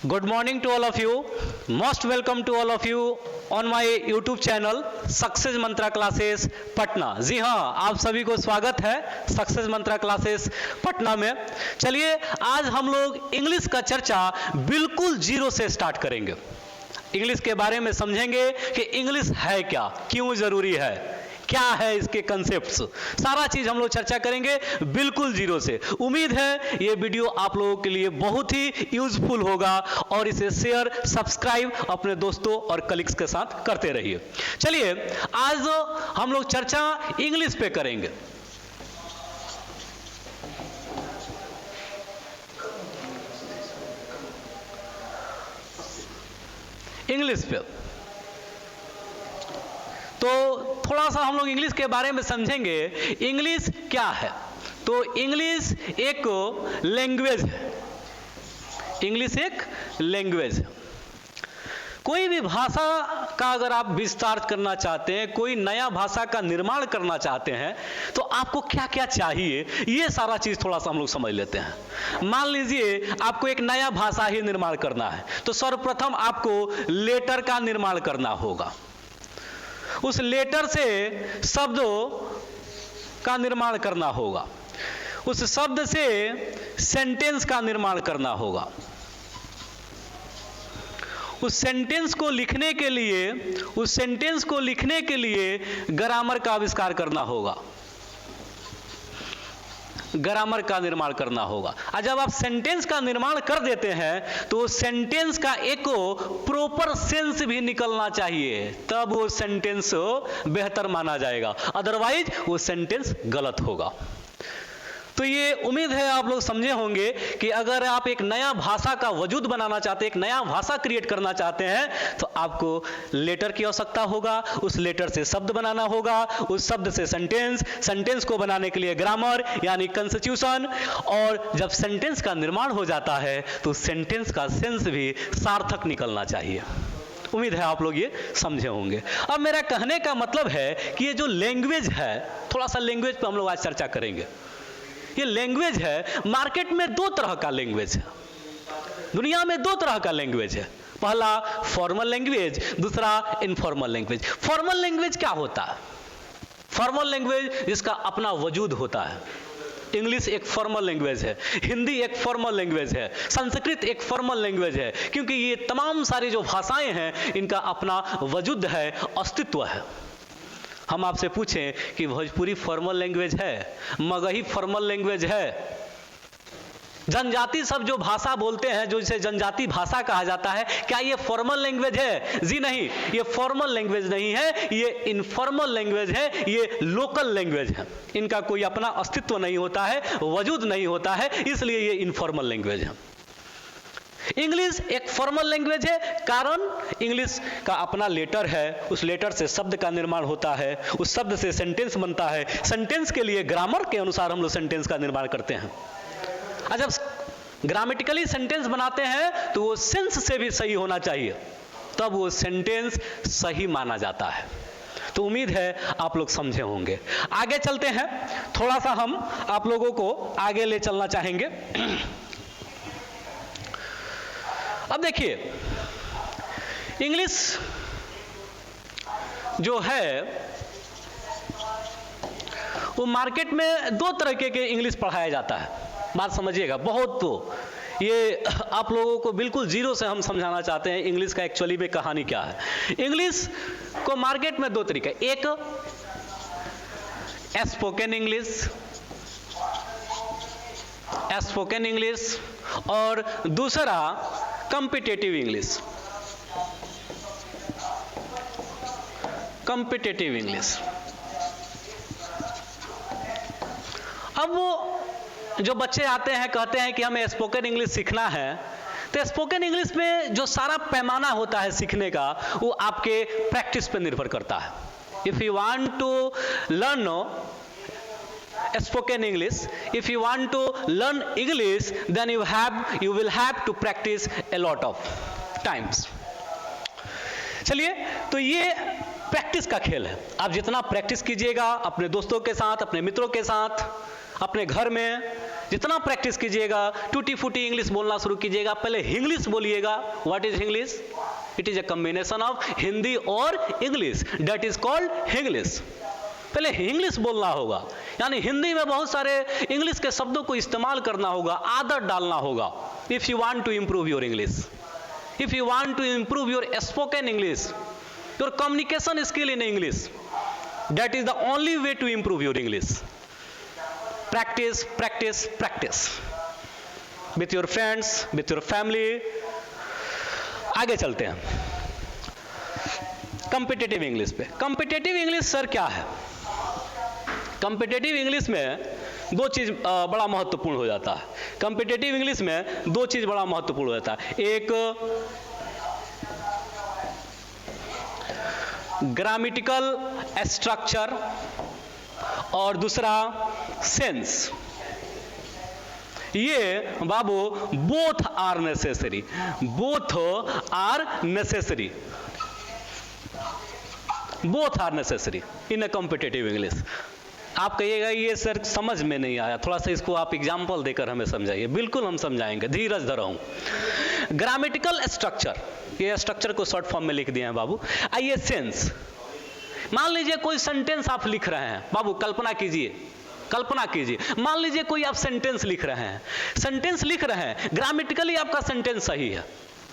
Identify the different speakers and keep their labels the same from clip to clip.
Speaker 1: Good morning to all of you. Most welcome to all of you on my YouTube channel Success Mantra classes Patna. जी हाँ, आप सभी को स्वागत है सक्सेस मंत्रा क्लासेस पटना में। चलिए आज हम लोग इंग्लिश का चर्चा बिल्कुल जीरो से स्टार्ट करेंगे। इंग्लिश के बारे में समझेंगे कि इंग्लिश है क्या, क्यों जरूरी है, क्या है इसके कंसेप्ट्स, सारा चीज हम लोग चर्चा करेंगे बिल्कुल जीरो से। उम्मीद है ये वीडियो आप लोगों के लिए बहुत ही यूजफुल होगा और इसे शेयर सब्सक्राइब अपने दोस्तों और कलीग्स के साथ करते रहिए। चलिए आज हम लोग चर्चा इंग्लिश पे करेंगे। इंग्लिश पे तो थोड़ा सा हम लोग इंग्लिश के बारे में समझेंगे। इंग्लिश क्या है? तो इंग्लिश एक लैंग्वेज है। इंग्लिश एक लैंग्वेज है। कोई भी भाषा का अगर आप विस्तार करना चाहते हैं, कोई नया भाषा का निर्माण करना चाहते हैं, तो आपको क्या क्या चाहिए, ये सारा चीज थोड़ा सा हम लोग समझ लेते हैं। मान लीजिए आपको एक नया भाषा ही निर्माण करना है, तो सर्वप्रथम आपको लेटर का निर्माण करना होगा। उस लेटर से शब्दों का निर्माण करना होगा। उस शब्द से सेंटेंस का निर्माण करना होगा। उस सेंटेंस को लिखने के लिए ग्रामर का आविष्कार करना होगा, ग्रामर का निर्माण करना होगा। और जब आप सेंटेंस का निर्माण कर देते हैं तो सेंटेंस का एक प्रॉपर सेंस भी निकलना चाहिए, तब वो सेंटेंस बेहतर माना जाएगा, अदरवाइज वो सेंटेंस गलत होगा। तो ये उम्मीद है आप लोग समझे होंगे कि अगर आप एक नया भाषा का वजूद बनाना चाहते हैं, एक नया भाषा क्रिएट करना चाहते हैं, तो आपको लेटर की आवश्यकता होगा। उस लेटर से शब्द बनाना होगा, उस शब्द से सेंटेंस, सेंटेंस को बनाने के लिए ग्रामर यानी कंस्टिट्यूशन, और जब सेंटेंस का निर्माण हो जाता है तो सेंटेंस का सेंस भी सार्थक निकलना चाहिए। उम्मीद है आप लोग ये समझे होंगे। अब मेरा कहने का मतलब है कि ये जो लैंग्वेज है, थोड़ा सा लैंग्वेज पे हम लोग आज चर्चा करेंगे। ये लैंग्वेज है, मार्केट में दो तरह का लैंग्वेज है, दुनिया में दो तरह का लैंग्वेज है। पहला फॉर्मल लैंग्वेज, दूसरा इनफॉर्मल लैंग्वेज। फॉर्मल लैंग्वेज क्या होता है? फॉर्मल लैंग्वेज जिसका अपना वजूद होता है। इंग्लिश एक फॉर्मल लैंग्वेज है, हिंदी एक फॉर्मल लैंग्वेज है, संस्कृत एक फॉर्मल लैंग्वेज है, क्योंकि ये तमाम सारी जो भाषाएं हैं इनका अपना वजूद है, अस्तित्व है। हम आपसे पूछें कि भोजपुरी फॉर्मल लैंग्वेज है, मगही फॉर्मल लैंग्वेज है, जनजाति सब जो भाषा बोलते हैं, जो इसे जनजाति भाषा कहा जाता है, क्या ये फॉर्मल लैंग्वेज है? जी नहीं, ये फॉर्मल लैंग्वेज नहीं है, ये इनफॉर्मल लैंग्वेज है, ये लोकल लैंग्वेज है। इनका कोई अपना अस्तित्व नहीं होता है, वजूद नहीं होता है, इसलिए ये इनफॉर्मल लैंग्वेज है। इंग्लिश एक फॉर्मल लैंग्वेज है, कारण इंग्लिश का अपना लेटर है, उस लेटर से शब्द का निर्माण होता है, उस शब्द से सेंटेंस बनता है, सेंटेंस के लिए ग्रामर के अनुसार हम लोग सेंटेंस का निर्माण करते हैं। और जब ग्रामेटिकली सेंटेंस बनाते हैं तो वो सेंस से भी सही होना चाहिए, तब वो सेंटेंस सही माना जाता है। तो उम्मीद है आप लोग समझे होंगे। आगे चलते हैं, थोड़ा सा हम आप लोगों को आगे ले चलना चाहेंगे। अब देखिए, इंग्लिश जो है वो मार्केट में दो तरीके के इंग्लिश पढ़ाया जाता है। बात समझिएगा, बहुत तो ये आप लोगों को बिल्कुल जीरो से हम समझाना चाहते हैं इंग्लिश का एक्चुअली में कहानी क्या है। इंग्लिश को मार्केट में दो तरीके, एक स्पोकन इंग्लिश, स्पोकन इंग्लिश, और दूसरा कॉम्पिटिटिव इंग्लिश। Competitive English. अब वो जो बच्चे आते हैं कहते हैं कि हमें स्पोकन इंग्लिश सीखना है, तो स्पोकन इंग्लिश में जो सारा पैमाना होता है सीखने का, वो आपके प्रैक्टिस पर निर्भर करता है। If you want to learn spoken English, if you want to learn English, then you will have to practice a lot of times. चलिए, तो ये प्रैक्टिस का खेल है। आप जितना प्रैक्टिस कीजिएगा अपने दोस्तों के साथ, अपने मित्रों के साथ, अपने घर में, जितना प्रैक्टिस कीजिएगा, टूटी फूटी इंग्लिश बोलना शुरू कीजिएगा, पहले इंग्लिश बोलिएगा। What is English? It is a combination of Hindi और English, that is called English. पहले इंग्लिश बोलना होगा, यानी हिंदी में बहुत सारे इंग्लिश के शब्दों को इस्तेमाल करना होगा, आदत डालना होगा। If you want to improve your English, if you want to improve your spoken English, your communication skill in English, that is the only way to improve your English. Practice practice practice with your friends, with your family. आगे चलते हैं competitive English पे। Competitive English sir क्या है? Competitive English में दो चीज बड़ा महत्वपूर्ण हो जाता है। कॉम्पिटिटिव इंग्लिश में दो चीज बड़ा महत्वपूर्ण हो जाता है, एक ग्रामेटिकल स्ट्रक्चर और दूसरा सेंस। ये बाबू both are necessary, both are necessary, both are necessary in a competitive English. आप कहिएगा ये सर समझ में नहीं आया, थोड़ा सा इसको आप एग्जाम्पल देकर हमें समझाइए। बिल्कुल हम समझाएंगे, धीरज धरो। ग्रामेटिकल स्ट्रक्चर, ये स्ट्रक्चर को शॉर्ट फॉर्म में लिख दिए हैं बाबू। आइए सेंस, मान लीजिए कोई सेंटेंस आप लिख रहे हैं बाबू, कल्पना कीजिए, कल्पना कीजिए, मान लीजिए कोई आप सेंटेंस लिख रहे हैं, सेंटेंस लिख रहे हैं, ग्रामेटिकली आपका सेंटेंस सही है,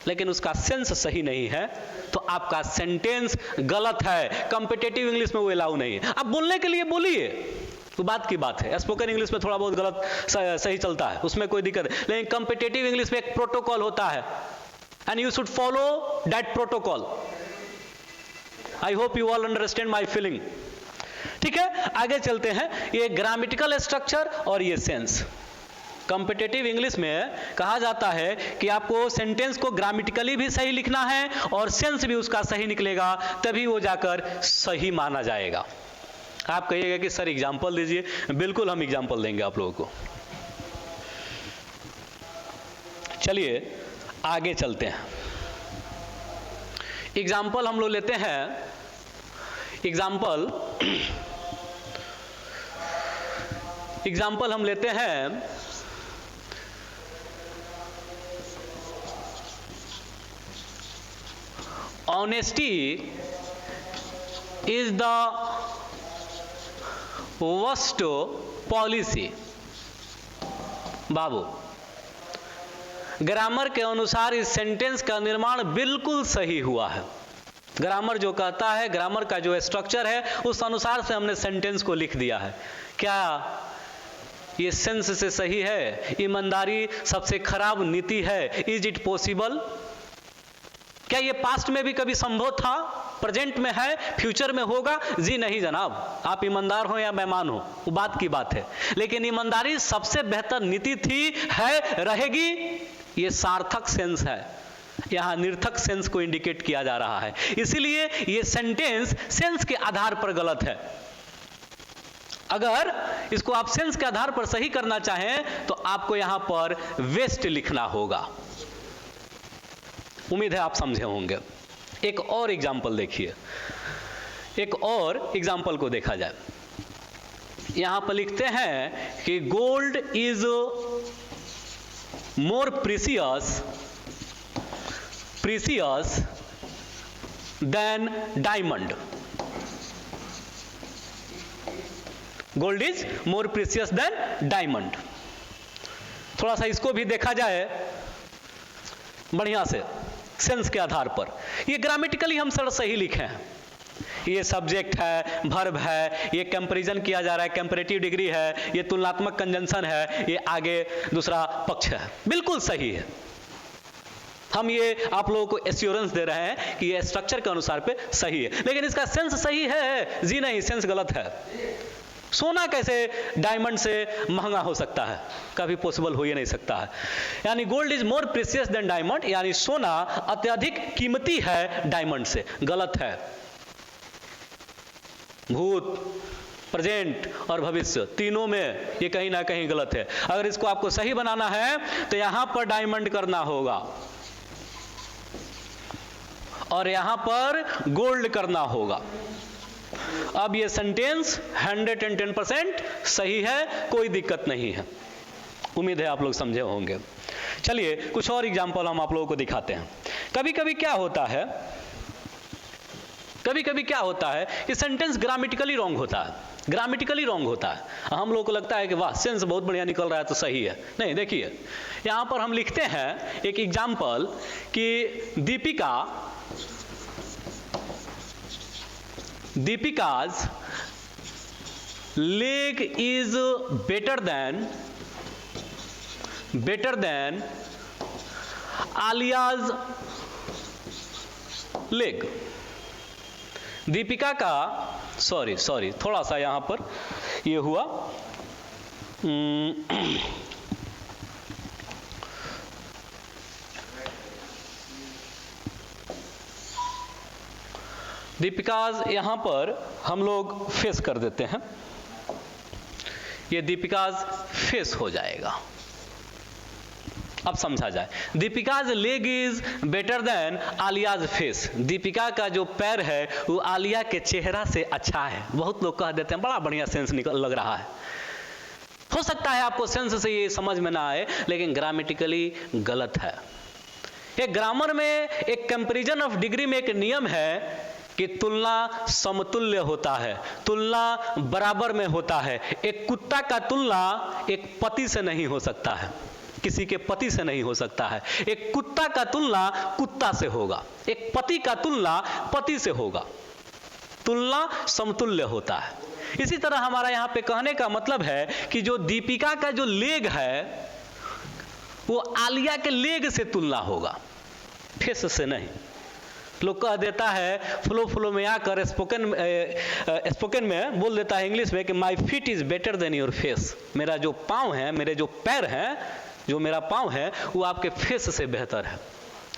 Speaker 1: लेकिन उसका सेंस सही नहीं है, तो आपका सेंटेंस गलत है। कॉम्पिटिटिव इंग्लिश में वो अलाउ नहीं है। आप बोलने के लिए बोलिए, तो बात की बात है। स्पोकन इंग्लिश में थोड़ा बहुत गलत सही चलता है, उसमें कोई दिक्कत नहीं, लेकिन कॉम्पिटिटिव इंग्लिश में एक प्रोटोकॉल होता है, and you should follow that protocol. I hope you all understand my feeling. ठीक है, आगे चलते हैं। ये ग्रामेटिकल स्ट्रक्चर और ये सेंस। कॉम्पिटिटिव इंग्लिश में कहा जाता है कि आपको सेंटेंस को ग्रामेटिकली भी सही लिखना है और सेंस भी उसका सही निकलेगा, तभी वो जाकर सही माना जाएगा। आप कहिएगा कि सर एग्जाम्पल दीजिए, बिल्कुल हम एग्जाम्पल देंगे आप लोगों को। चलिए आगे चलते हैं। एग्जाम्पल हम लोग लेते हैं, एग्जाम्पल हम लेते हैं honesty is the worst policy. Babu, grammar के अनुसार इस सेंटेंस का निर्माण बिल्कुल सही हुआ है। ग्रामर जो कहता है, ग्रामर का जो स्ट्रक्चर है, उस अनुसार से हमने सेंटेंस को लिख दिया है। क्या ये सेंस से सही है? ईमानदारी सबसे खराब नीति है। Is it possible? क्या ये पास्ट में भी कभी संभव था, प्रेजेंट में है, फ्यूचर में होगा? जी नहीं जनाब। आप ईमानदार हो या बेईमान हो, वो बात की बात है, लेकिन ईमानदारी सबसे बेहतर नीति थी, है, रहेगी। ये सार्थक सेंस है, यहां निर्थक सेंस को इंडिकेट किया जा रहा है, इसीलिए ये सेंटेंस सेंस के आधार पर गलत है। अगर इसको आप सेंस के आधार पर सही करना चाहें तो आपको यहां पर वेस्ट लिखना होगा। उम्मीद है आप समझे होंगे। एक और एग्जाम्पल देखिए, एक और एग्जाम्पल को देखा जाए। यहां पर लिखते हैं कि gold is more precious then diamond. Gold is more precious then diamond. थोड़ा सा इसको भी देखा जाए बढ़िया से, सेंस के आधार पर। ये ग्रामेटिकली हम सर सही लिखे हैं, ये सब्जेक्ट है, वर्ब है, ये कंपैरिजन किया जा रहा है, कंपैरेटिव डिग्री है, ये तुलनात्मक कंजंक्शन है, ये आगे दूसरा पक्ष है, बिल्कुल सही है। हम ये आप लोगों को एश्योरेंस दे रहे हैं कि ये स्ट्रक्चर के अनुसार पे सही है, लेकिन इसका सेंस सही है? जी नहीं, सेंस गलत है। सोना कैसे डायमंड से महंगा हो सकता है? कभी पॉसिबल हो ही नहीं सकता है। यानी gold is more precious then diamond, यानी सोना अत्यधिक कीमती है डायमंड से, गलत है। भूत, प्रेजेंट और भविष्य तीनों में ये कहीं ना कहीं गलत है। अगर इसको आपको सही बनाना है तो यहां पर डायमंड करना होगा और यहां पर गोल्ड करना होगा। अब ये सेंटेंस 110% सही है, कोई दिक्कत नहीं है। उम्मीद है आप लोग समझे होंगे। चलिए कुछ और एग्जाम्पल हम आप लोगों को दिखाते हैं। कभी कभी क्या होता है कि सेंटेंस ग्रामेटिकली रॉन्ग होता है, ग्रामेटिकली रॉन्ग होता है। हम लोगों को लगता है कि वाह सेंस बहुत बढ़िया निकल रहा है तो सही है। नहीं, देखिए यहाँ पर हम लिखते हैं एक एग्जाम्पल कि Deepika's leg is better than Alia's leg. Deepika का सॉरी थोड़ा सा यहां पर ये हुआ, दीपिकाज यहां पर हम लोग फेस कर देते हैं, ये दीपिकाज फेस हो जाएगा। अब समझा जाए, Deepika's leg is better than Alia's face. Deepika का जो पैर है वो आलिया के चेहरा से अच्छा है। बहुत लोग कह देते हैं बड़ा बढ़िया सेंस लग रहा है। हो सकता है आपको सेंस से ये समझ में ना आए, लेकिन ग्रामेटिकली गलत है। एक ग्रामर में एक कंपैरिजन ऑफ डिग्री में एक नियम है कि तुलना समतुल्य होता है, तुलना बराबर में होता है। एक कुत्ता का तुलना एक पति से नहीं हो सकता है, किसी के पति से नहीं हो सकता है। एक कुत्ता का तुलना कुत्ता से होगा, एक पति का तुलना पति से होगा। तुलना समतुल्य होता है। इसी तरह हमारा यहाँ पे कहने का मतलब है कि जो दीपिका का जो लेग है वो आलिया के लेग से तुलना होगा, फेस से नहीं। लोग कह देता है फ्लो में आकर स्पोकन में बोल देता है इंग्लिश में कि my feet is better then your face. मेरा जो पाँव है, मेरे जो पैर हैं, जो मेरा पाँव है वो आपके फेस से बेहतर है।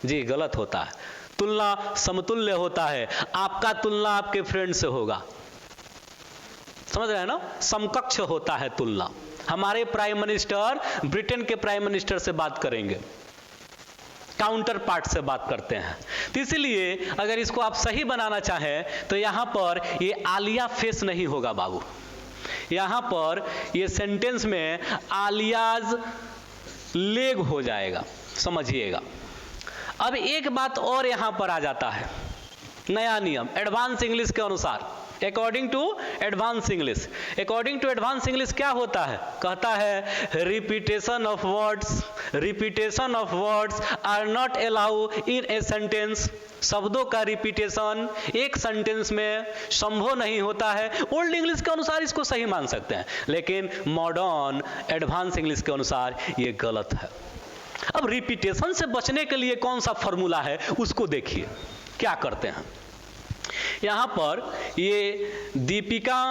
Speaker 1: जी गलत होता है। तुलना समतुल्य होता है। आपका तुलना आपके फ्रेंड से होगा, समझ रहे हैं ना? समकक्ष होता है तुलना। हमारे प्राइम मिनिस्टर ब्रिटेन के प्राइम मिनिस्टर से बात करेंगे, काउंटर पार्ट से बात करते हैं। तो इसलिए अगर इसको आप सही बनाना चाहें तो यहां पर ये आलिया फेस नहीं होगा बाबू, यहां पर ये सेंटेंस में आलियाज लेग हो जाएगा, समझिएगा। अब एक बात और यहां पर आ जाता है, नया नियम एडवांस इंग्लिश के अनुसार। According to advance English, according to advance English क्या होता है? कहता है repetition of words are not allow in a sentence. शब्दों का रिपीटेशन एक सेंटेंस में संभव नहीं होता है। ओल्ड इंग्लिश के अनुसार इसको सही मान सकते हैं, लेकिन मॉडर्न एडवांस इंग्लिश के अनुसार ये गलत है। अब रिपीटेशन से बचने के लिए कौन सा फॉर्मूला है उसको देखिए क्या करते हैं। यहां पर ये Deepika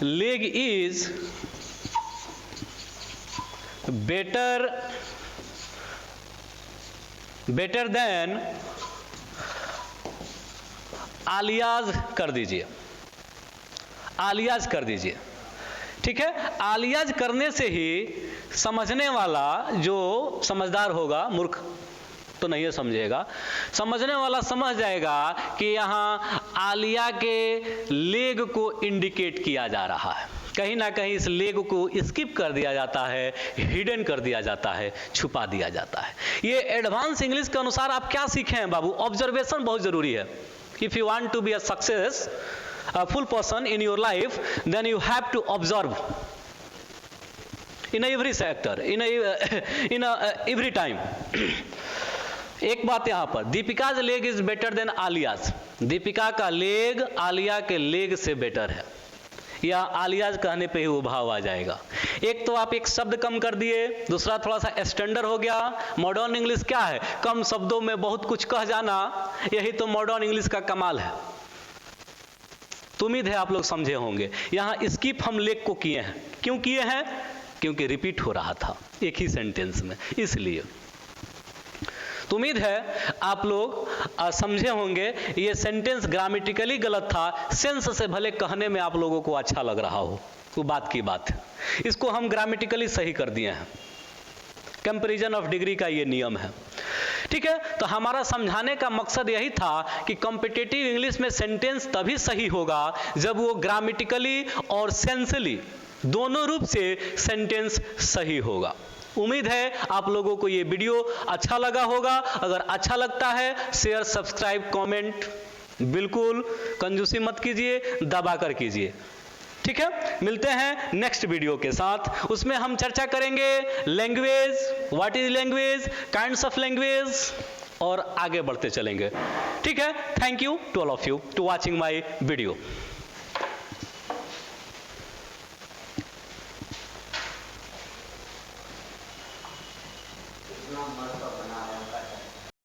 Speaker 1: leg is better than Alia's कर दीजिए, आलियाज कर दीजिए, ठीक है। आलियाज करने से ही समझने वाला जो समझदार होगा, मूर्ख तो नहीं समझेगा, समझने वाला समझ जाएगा कि यहाँ आलिया के लेग को इंडिकेट किया जा रहा है। कहीं ना कहीं इस लेग को स्किप कर दिया जाता है, हिडन कर दिया जाता है, छुपा दिया जाता है। ये एडवांस इंग्लिश के अनुसार आप क्या सीखे हैं बाबू? ऑब्जर्वेशन बहुत जरूरी है। If you want to be a successful person in your life, then you have to observe in every sector, in every time. एक बात यहां पर, Deepika's leg is better than Alia's. Deepika का लेग आलिया के लेग से बेटर है, या आलियाज कहने पे ही वो भाव आ जाएगा। एक तो आप एक शब्द कम कर दिए, दूसरा थोड़ा सा स्टैंडर्ड हो गया। मॉडर्न इंग्लिश क्या है? कम शब्दों में बहुत कुछ कह जाना, यही तो मॉडर्न इंग्लिश का कमाल है। तो उम्मीद है आप लोग समझे होंगे। यहाँ स्किप हम लेग को किए हैं, क्यों किए हैं? क्योंकि रिपीट हो रहा था एक ही सेंटेंस में, इसलिए। तो उम्मीद है आप लोग समझे होंगे। ये सेंटेंस ग्रामेटिकली गलत था, सेंस से भले कहने में आप लोगों को अच्छा लग रहा हो, वो बात की बात है। इसको हम ग्रामेटिकली सही कर दिए हैं। कंपैरिजन ऑफ डिग्री का ये नियम है, ठीक है, तो हमारा समझाने का मकसद यही था कि कॉम्पिटिटिव इंग्लिश में सेंटेंस तभी सही होगा जब वो ग्रामेटिकली और सेंसली दोनों रूप से सेंटेंस सही होगा। उम्मीद है आप लोगों को ये वीडियो अच्छा लगा होगा। अगर अच्छा लगता है शेयर, सब्सक्राइब, कमेंट बिल्कुल कंजूसी मत कीजिए, दबा कर कीजिए। ठीक है, मिलते हैं नेक्स्ट वीडियो के साथ। उसमें हम चर्चा करेंगे language, what is language, kinds of language, और आगे बढ़ते चलेंगे। ठीक है, thank you to all of you to watching my video.